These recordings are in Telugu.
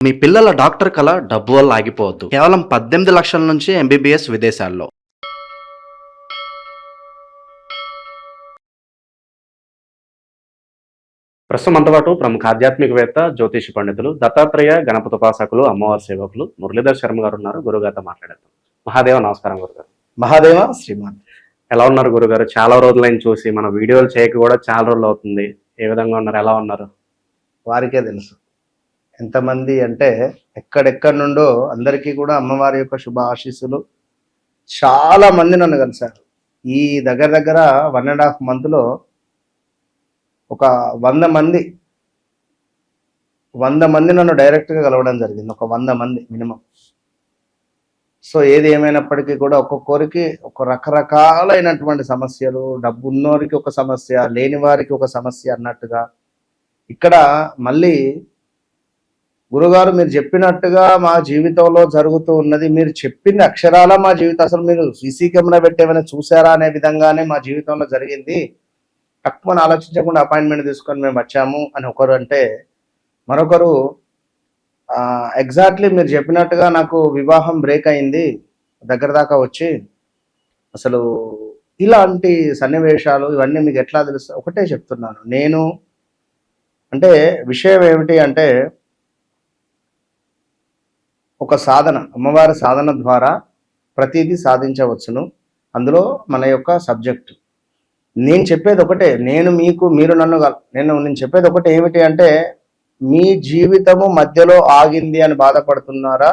మీ పిల్లల డాక్టర్ కల డబ్బు వల్ల ఆగిపోవద్దు. కేవలం 18 లక్షల నుంచి ఎంబీబీఎస్ విదేశాల్లో. ప్రస్తుతం మనతో పాటు ప్రముఖ ఆధ్యాత్మికవేత్త, జ్యోతిష పండితులు, దత్తాత్రేయ గణపతి ఉపాసకులు, అమ్మవారి సేవకులు మురళీధర్ శర్మ గారు ఉన్నారు. గురుగారితో మాట్లాడేద్దాం. మహాదేవ నమస్కారం గురుగారు. మహాదేవ శ్రీమాన్. ఎలా ఉన్నారు గురుగారు? చాలా రోజులైన చూసి, మన వీడియోలు చేయక కూడా చాలా రోజులు అవుతుంది. ఏ విధంగా ఉన్నారు? ఎలా ఉన్నారు? వారికే తెలుసు ఎంతమంది అంటే ఎక్కడెక్కడి నుండో అందరికీ కూడా అమ్మవారి యొక్క శుభ ఆశీస్సులు. చాలా మంది నన్ను కలిశారు. ఈ దగ్గర 1.5 మంత్లో ఒక 100 మంది నన్ను డైరెక్ట్గా కలవడం జరిగింది. ఒక 100 మంది మినిమం. సో ఏది ఏమైనప్పటికీ కూడా ఒక్కొక్కరికి ఒక రకరకాలైనటువంటి సమస్యలు, డబ్బు ఉన్నోరికి ఒక సమస్య, లేని వారికి ఒక సమస్య అన్నట్టుగా. ఇక్కడ మళ్ళీ గురుగారు మీరు చెప్పినట్టుగా మా జీవితంలో జరుగుతూ ఉన్నది, మీరు చెప్పిన అక్షరాల మా జీవితం, అసలు మీరు సీసీ కెమెరా పెట్టేమైనా చూసారా అనే విధంగానే మా జీవితంలో జరిగింది. తక్కువ ఆలోచించకుండా అపాయింట్మెంట్ తీసుకొని మేము వచ్చాము అని ఒకరు అంటే, మరొకరు ఎగ్జాక్ట్లీ మీరు చెప్పినట్టుగా నాకు వివాహం బ్రేక్ అయింది దగ్గర దాకా వచ్చి, అసలు ఇలాంటి సన్నివేశాలు ఇవన్నీ మీకు ఎట్లా తెలుసు? ఒకటే చెప్తున్నాను నేను. అంటే విషయం ఏమిటి అంటే, ఒక సాధన, అమ్మవారి సాధన ద్వారా ప్రతిదీ సాధించవచ్చును. అందులో మన యొక్క సబ్జెక్టు. నేను చెప్పేది ఒకటే, నేను చెప్పేది ఒకటే ఏమిటి అంటే, మీ జీవితము మధ్యలో ఆగింది అని బాధపడుతున్నారా?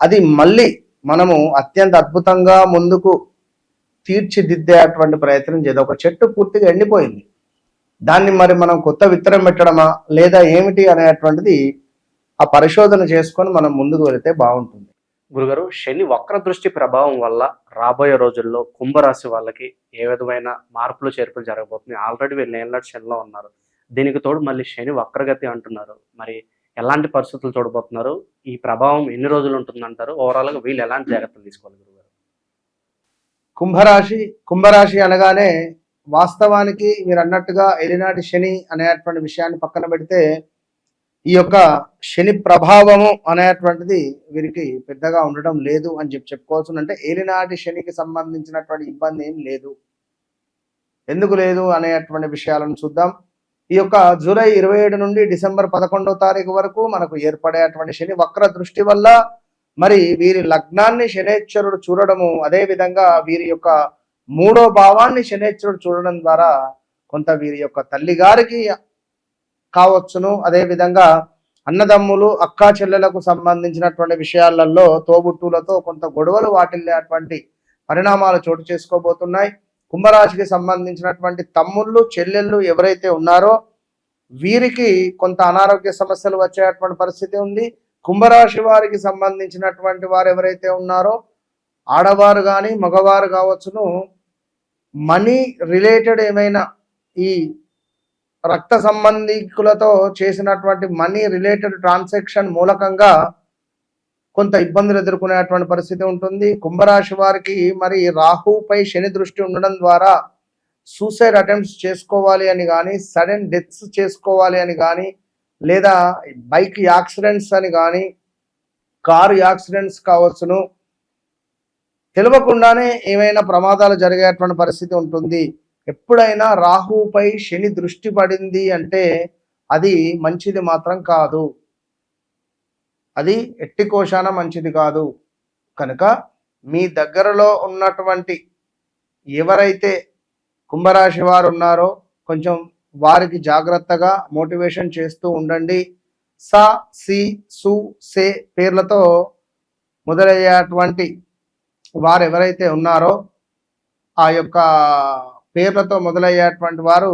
అది మళ్ళీ మనము అత్యంత అద్భుతంగా ముందుకు తీర్చిదిద్దేటువంటి ప్రయత్నం చేద్దాం. ఒక చెట్టు పూర్తిగా ఎండిపోయింది, దాన్ని మరి మనం కొత్త విత్తనం పెట్టడమా లేదా ఏమిటి అనేటువంటిది ఆ పరిశోధన చేసుకొని మనం ముందుకు వెళితే బాగుంటుంది. గురుగారు, శని వక్ర దృష్టి ప్రభావం వల్ల రాబోయే రోజుల్లో కుంభరాశి వాళ్ళకి ఏ విధమైన మార్పులు చేర్పులు జరగబోతుంది? ఆల్రెడీ వీళ్ళు ఏళ్ళ శనిలో ఉన్నారు, దీనికి తోడు మళ్ళీ శని వక్రగతి అంటున్నారు. మరి ఎలాంటి పరిస్థితులు చూడబోతున్నారు? ఈ ప్రభావం ఎన్ని రోజులు ఉంటుందంటారు? ఓవరాల్గా వీళ్ళు ఎలాంటి జాగ్రత్తలు తీసుకోవాలి గురుగారు? కుంభరాశి అనగానే వాస్తవానికి మీరు అన్నట్టుగా ఏలినాటి శని అనేటువంటి విషయాన్ని పక్కన పెడితే, ఈ యొక్క శని ప్రభావము అనేటువంటిది వీరికి పెద్దగా ఉండడం లేదు అని చెప్పుకోవచ్చు. అంటే ఏలినాటి శనికి సంబంధించినటువంటి ఇబ్బంది ఏం లేదు. ఎందుకు లేదు అనేటువంటి విషయాలను చూద్దాం. ఈ యొక్క జూలై 27 నుండి డిసెంబర్ 11వ తారీఖు వరకు మనకు ఏర్పడేటువంటి శని వక్ర దృష్టి వల్ల మరి వీరి లగ్నాన్ని శనేశ్వరుడు చూడడము, అదేవిధంగా వీరి యొక్క 3వ భావాన్ని శనేశ్వరుడు చూడడం ద్వారా కొంత వీరి యొక్క తల్లి గారికి కావచ్చును, అదేవిధంగా అన్నదమ్ములు అక్కా చెల్లెలకు సంబంధించినటువంటి విషయాలలో తోబుట్టులతో కొంత గొడవలు వాటిల్లేటువంటి పరిణామాలు చోటు చేసుకోబోతున్నాయి. కుంభరాశికి సంబంధించినటువంటి తమ్ముళ్ళు చెల్లెళ్ళు ఎవరైతే ఉన్నారో వీరికి కొంత అనారోగ్య సమస్యలు వచ్చేటువంటి పరిస్థితి ఉంది. కుంభరాశి వారికి సంబంధించినటువంటి వారు ఎవరైతే ఉన్నారో, ఆడవారు కానీ మగవారు కావచ్చును, మనీ రిలేటెడ్ ఏమైనా ఈ రక్త సంబంధికులతో చేసినటువంటి మనీ రిలేటెడ్ ట్రాన్సాక్షన్ మూలకంగా కొంత ఇబ్బందులు ఎదుర్కొనేటువంటి పరిస్థితి ఉంటుంది. కుంభరాశి వారికి మరి రాహుపై శని దృష్టి ఉండడం ద్వారా సూసైడ్ అటెంప్ట్స్ చేసుకోవాలి అని కానీ, సడన్ డెత్స్ చేసుకోవాలి అని కానీ, లేదా బైక్ యాక్సిడెంట్స్ అని కానీ, కారు యాక్సిడెంట్స్ కావచ్చును, తెలియకుండానే ఏమైనా ప్రమాదాలు జరిగేటువంటి పరిస్థితి ఉంటుంది. ఎప్పుడైనా రాహుపై శని దృష్టి పడింది అంటే అది మంచిది మాత్రం కాదు, అది ఎట్టి కోశాన మంచిది కాదు. కనుక మీ దగ్గరలో ఉన్నటువంటి ఎవరైతే కుంభరాశి వారు ఉన్నారో కొంచెం వారికి జాగ్రత్తగా మోటివేషన్ చేస్తూ ఉండండి. సా, సి, సు, సే పేర్లతో మొదలయ్యేటువంటి వారు ఎవరైతే ఉన్నారో ఆ యొక్క పేర్లతో మొదలయ్యేటువంటి వారు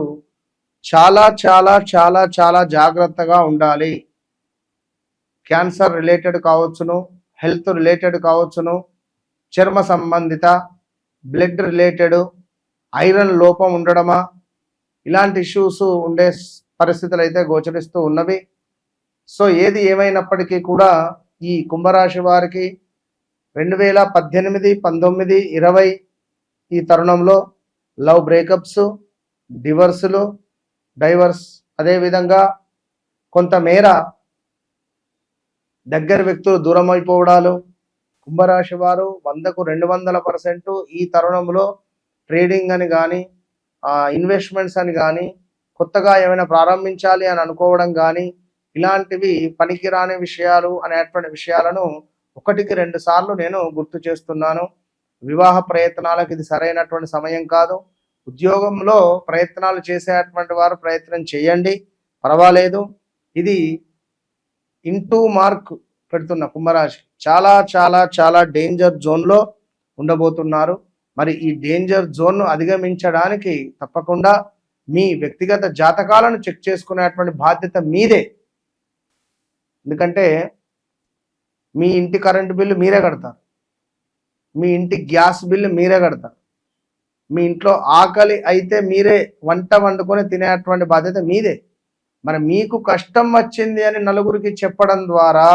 చాలా చాలా చాలా చాలా జాగ్రత్తగా ఉండాలి. క్యాన్సర్ రిలేటెడ్ కావచ్చును, హెల్త్ రిలేటెడ్ కావచ్చును, చర్మ సంబంధిత, బ్లడ్ రిలేటెడ్, ఐరన్ లోపం ఉండడమా, ఇలాంటి ఇష్యూస్ ఉండే పరిస్థితులు అయితే గోచరిస్తూ ఉన్నవి. సో ఏది ఏమైనప్పటికీ కూడా ఈ కుంభరాశి వారికి 2018, 19, 20 ఈ తరుణంలో లవ్ బ్రేకప్స్, డైవర్స్, అదేవిధంగా కొంతమేర దగ్గర వ్యక్తులు దూరం అయిపోవడాలు. కుంభరాశి వారు 100కు 200% ఈ తరుణంలో ట్రేడింగ్ అని కానీ, ఇన్వెస్ట్మెంట్స్ అని కానీ, కొత్తగా ఏమైనా ప్రారంభించాలి అని అనుకోవడం కానీ, ఇలాంటివి పనికిరాని విషయాలు అనేటువంటి విషయాలను 1కి 2 సార్లు నేను గుర్తు చేస్తున్నాను. వివాహ ప్రయత్నాలకు ఇది సరైనటువంటి సమయం కాదు. ఉద్యోగంలో ప్రయత్నాలు చేసేటువంటి వారు ప్రయత్నం చేయండి, పర్వాలేదు. ఇది ఇంటూ మార్క్ పెడుతున్న కుంభరాశి చాలా చాలా చాలా డేంజర్ జోన్లో ఉండబోతున్నారు. మరి ఈ డేంజర్ జోన్ను అధిగమించడానికి తప్పకుండా మీ వ్యక్తిగత జాతకాలను చెక్ చేసుకునేటువంటి బాధ్యత మీదే. ఎందుకంటే మీ ఇంటి కరెంటు బిల్లు మీరే కడతారు, మీ ఇంటి గ్యాస్ బిల్లు మీరే కడతారు, మీ ఇంట్లో ఆకలి అయితే మీరే వంట వండుకొని తినేటువంటి బాధ్యత మీదే. మరి మీకు కష్టం వచ్చింది అని నలుగురికి చెప్పడం ద్వారా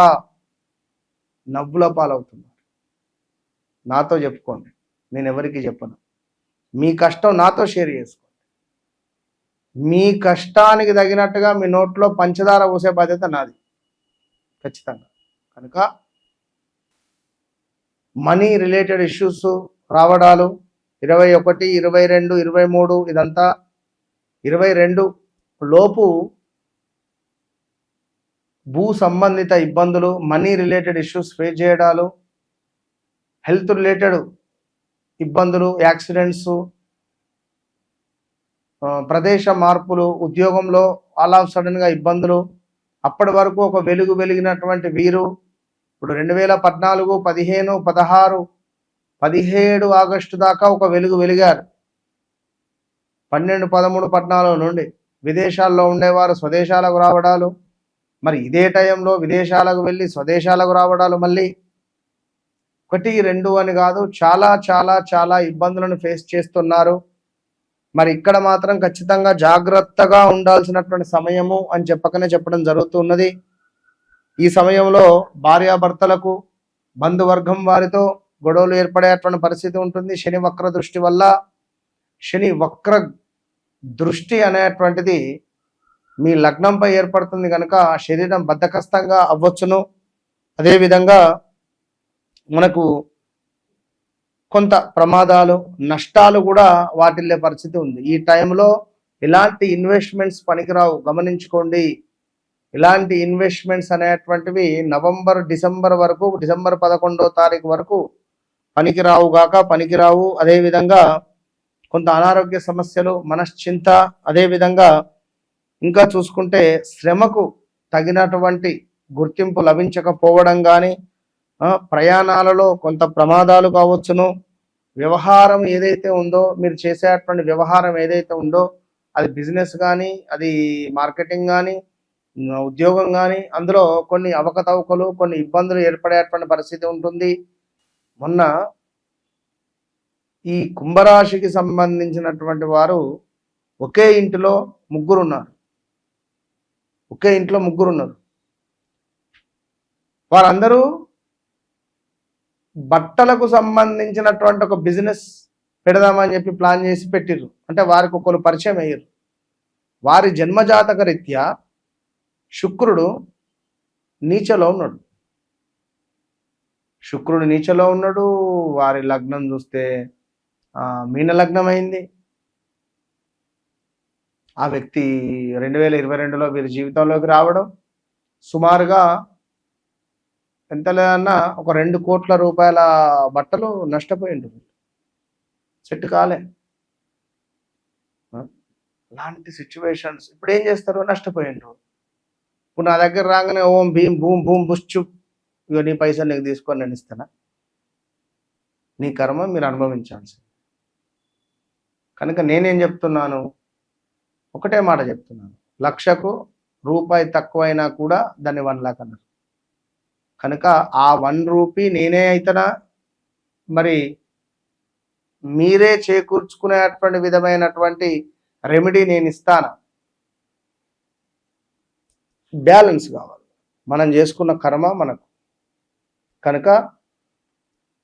నవ్వుల పాలవుతున్నారు. నాతో చెప్పుకోండి, నేను ఎవరికి చెప్పను. మీ కష్టం నాతో షేర్ చేసుకోండి. మీ కష్టానికి తగినట్టుగా మీ నోట్లో పంచదార పోసే బాధ్యత నాది ఖచ్చితంగా. కనుక మనీ రిలేటెడ్ ఇష్యూస్ రావడాలు 21, 22, 23 ఇదంతా 22 లోపు భూ సంబంధిత ఇబ్బందులు, మనీ రిలేటెడ్ ఇష్యూస్ ఫేస్ చేయడాలు, హెల్త్ రిలేటెడ్ ఇబ్బందులు, యాక్సిడెంట్స్, ప్రదేశ మార్పులు, ఉద్యోగంలో ఆల్ ఆఫ్ సడన్గా ఇబ్బందులు. అప్పటి వరకు ఒక వెలుగు వెలిగినటువంటి వీరు ఇప్పుడు 2014, 15, 16, 17 ఆగస్టు దాకా ఒక వెలుగు వెలిగారు. 12, 13, 14 నుండి విదేశాల్లో ఉండేవారు స్వదేశాలకు రావడాలు, మరి ఇదే టైంలో విదేశాలకు వెళ్ళి స్వదేశాలకు రావడాలు, మళ్ళీ 1, 2 అని కాదు చాలా చాలా చాలా ఇబ్బందులను ఫేస్ చేస్తున్నారు. మరి ఇక్కడ మాత్రం ఖచ్చితంగా జాగ్రత్తగా ఉండాల్సినటువంటి సమయము అని చెప్పడం జరుగుతున్నది. ఈ సమయంలో భార్యాభర్తలకు, బంధువర్గం వారితో గొడవలు ఏర్పడేటువంటి పరిస్థితి ఉంటుంది. శని వక్ర దృష్టి వల్ల. శని వక్ర దృష్టి అనేటువంటిది మీ లగ్నంపై ఏర్పడుతుంది కనుక శరీరం బద్ధకస్తంగా అవ్వచ్చును. అదేవిధంగా మనకు కొంత ప్రమాదాలు, నష్టాలు కూడా వాటిల్లే పరిస్థితి ఉంది. ఈ టైంలో ఇలాంటి ఇన్వెస్ట్మెంట్స్ పనికిరావు, గమనించుకోండి. ఇలాంటి ఇన్వెస్ట్మెంట్స్ అనేటువంటివి నవంబర్, డిసెంబర్ వరకు, డిసెంబర్ 11వ తారీఖు వరకు పనికిరావు. అదేవిధంగా కొంత అనారోగ్య సమస్యలు, మనశ్చింత, అదేవిధంగా ఇంకా చూసుకుంటే శ్రమకు తగినటువంటి గుర్తింపు లభించకపోవడం కానీ, ప్రయాణాలలో కొంత ప్రమాదాలు కావచ్చును. వ్యవహారం ఏదైతే ఉందో, మీరు చేసేటువంటి వ్యవహారం ఏదైతే ఉందో, అది బిజినెస్ కానీ, అది మార్కెటింగ్ కానీ, ఉద్యోగం కానీ, అందులో కొన్ని అవకతవకలు, కొన్ని ఇబ్బందులు ఏర్పడేటువంటి పరిస్థితి ఉంటుంది. మొన్న ఈ కుంభరాశికి సంబంధించినటువంటి వారు ఒకే ఇంట్లో ముగ్గురున్నారు. వారందరూ బట్టలకు సంబంధించినటువంటి ఒక బిజినెస్ పెడదామని చెప్పి ప్లాన్ చేసి పెట్టిర్రు. అంటే వారికి ఒకరు పరిచయం అయ్యారు. వారి జన్మజాతక రీత్యా శుక్రుడు నీచలో ఉన్నాడు. వారి లగ్నం చూస్తే మీన లగ్నం అయింది. ఆ వ్యక్తి 2022లో వీరి జీవితంలోకి రావడం సుమారుగా ఎంత లేదన్నా ఒక 2 కోట్ల రూపాయల బట్టలు నష్టపోయి ఉంటుంది. సెట్ కాలే. అలాంటి సిచ్యువేషన్స్ ఇప్పుడు ఏం చేస్తారు? నష్టపోయిండ్రు. ఇప్పుడు నా దగ్గర రాగానే ఓం భీం భూమ్ భూమ్ బుష్చు, ఇక నీ పైసలు నీకు తీసుకొని నేను ఇస్తానా? నీ కర్మ మీరు అనుభవించాల్సింది. కనుక నేనేం చెప్తున్నాను, ఒకటే మాట చెప్తున్నాను, 1,00,000కు రూపాయి తక్కువైనా కూడా దాన్ని 1 లాక్ అన్నారు. కనుక ఆ 1 రూపీ నేనే అయితేనా, మరి మీరే చేకూర్చుకునేటువంటి విధమైనటువంటి రెమెడీ నేను ఇస్తాను. బ్యాలెన్స్ కావాలి, మనం చేసుకున్న కర్మ మనకు. కనుక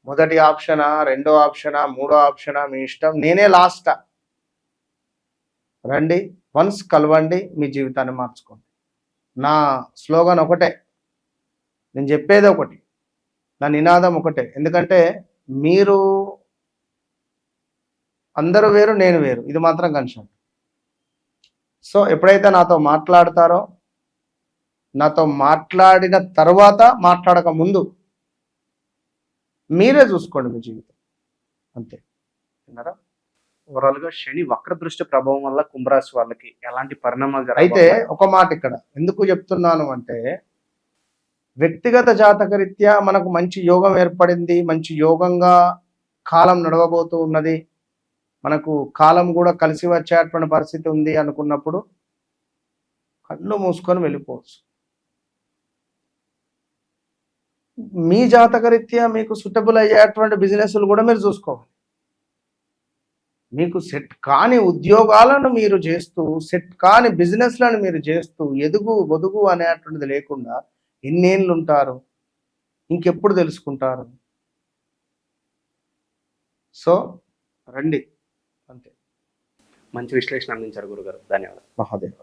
మొదటి ఆప్షనా, రెండో ఆప్షనా, మూడో ఆప్షనా మీ ఇష్టం. నేనే లాస్టా? రండి, వన్స్ కలవండి, మీ జీవితాన్ని మార్చుకోండి. నా స్లోగన్ ఒకటే, నేను చెప్పేది ఒకటి, నా నినాదం ఒకటే. ఎందుకంటే మీరు అందరూ వేరు, నేను వేరు, ఇది మాత్రం కన్సర్న్. సో ఎప్పుడైతే నాతో మాట్లాడతారో, నాతో మాట్లాడిన తర్వాత మాట్లాడక ముందు మీరే చూసుకోండి మీ జీవితం, అంతే. విన్నారా? ఓవరాల్ గా శని వక్ర దృష్టి ప్రభావం వల్ల కుంభరాశి వాళ్ళకి ఎలాంటి పరిణామాలు అయితే జరగబోతున్నాయి? ఒక మాట ఇక్కడ ఎందుకు చెప్తున్నాను అంటే, వ్యక్తిగత జాతకరీత్యా మనకు మంచి యోగం ఏర్పడింది, మంచి యోగంగా కాలం నడవబోతూ ఉన్నది, మనకు కాలం కూడా కలిసి వచ్చేటువంటి పరిస్థితి ఉంది అనుకున్నప్పుడు కళ్ళు మూసుకొని వెళ్ళిపోవచ్చు. మీ జాతకరీత్యా మీకు సూటబుల్ అయ్యేటువంటి బిజినెస్లు కూడా మీరు చూసుకోవాలి. మీకు సెట్ కాని ఉద్యోగాలను మీరు చేస్తూ, సెట్ కాని బిజినెస్లను మీరు చేస్తూ ఎదుగు బొదుగు అనేటువంటిది లేకుండా ఎన్నేళ్ళు ఉంటారు, ఇంకెప్పుడు తెలుసుకుంటారు? సో రండి, అంతే. మంచి విశ్లేషణ అందించారు గురుగారు, ధన్యవాదాలు. మహాదేవ.